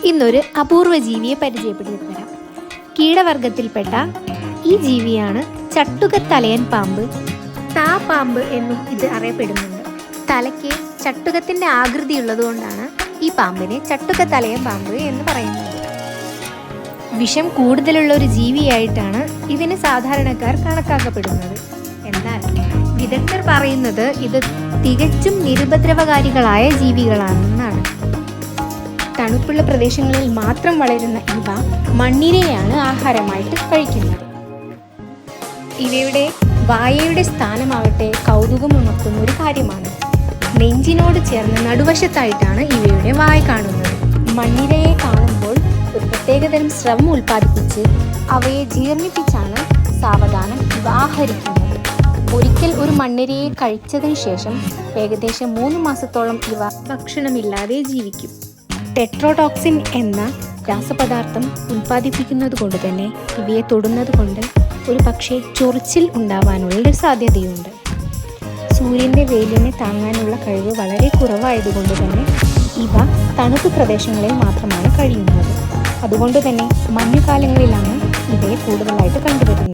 ഇന്നൊരു അപൂർവ ജീവിയെ പരിചയപ്പെടുത്തി തരാം. കീടവർഗത്തിൽപ്പെട്ട ഈ ജീവിയാണ് ചട്ടുകത്തലയൻ പാമ്പ്. പാമ്പ് എന്നും ഇത് അറിയപ്പെടുന്നുണ്ട്. തലയ്ക്ക് ചട്ടുകത്തിന്റെ ആകൃതി ഉള്ളതുകൊണ്ടാണ് ഈ പാമ്പിനെ ചട്ടുകത്തലയൻ പാമ്പ് എന്ന് പറയുന്നത്. വിഷം കൂടുതലുള്ള ഒരു ജീവിയായിട്ടാണ് ഇതിന് സാധാരണക്കാർ കണക്കാക്കപ്പെടുന്നത്. എന്നാൽ വിദഗ്ധർ പറയുന്നത് ഇത് തികച്ചും നിരുപദ്രവകാരികളായ ജീവികളാണെന്നാണ്. തണുപ്പുള്ള പ്രദേശങ്ങളിൽ മാത്രം വളരുന്ന ഇവ മണ്ണിരയാണ് ആഹാരമായിട്ട് കഴിക്കുന്നത്. ഇവയുടെ വായയുടെ സ്ഥാനമാകട്ടെ കൗതുകമുണർത്തുന്ന ഒരു കാര്യമാണ്. നെഞ്ചിനോട് ചേർന്ന് നടുവശത്തായിട്ടാണ് ഇവയുടെ വായ കാണുന്നത്. മണ്ണിരയെ കാണുമ്പോൾ ഒരു പ്രത്യേകതരം സ്രവം ഉൽപ്പാദിപ്പിച്ച് അവയെ ജീർണിപ്പിച്ചാണ് സാവധാനം ഇവ ആഹരിക്കുന്നത്. ഒരിക്കൽ ഒരു മണ്ണിരയെ കഴിച്ചതിന് ശേഷം ഏകദേശം 3 മാസത്തോളം ഇവ ഭക്ഷണമില്ലാതെ ജീവിക്കും. ടെട്രോടോക്സിൻ എന്ന രാസപദാർത്ഥം ഉൽപ്പാദിപ്പിക്കുന്നത് കൊണ്ട് തന്നെ ഇവയെ തൊടുന്നത് കൊണ്ട് ഒരു പക്ഷേ ചൊറിച്ചിൽ ഉണ്ടാവാനുള്ള സാധ്യതയുണ്ട്. സൂര്യൻ്റെ വെയിലിനെ താങ്ങാനുള്ള കഴിവ് വളരെ കുറവായതുകൊണ്ട് തന്നെ ഇവ തണുപ്പ് പ്രദേശങ്ങളിൽ മാത്രമാണ് കഴിയുന്നത്. അതുകൊണ്ട് തന്നെ മഞ്ഞുകാലങ്ങളിലാണ് ഇവയെ കൂടുതലായിട്ട് കണ്ടുവരുന്നത്.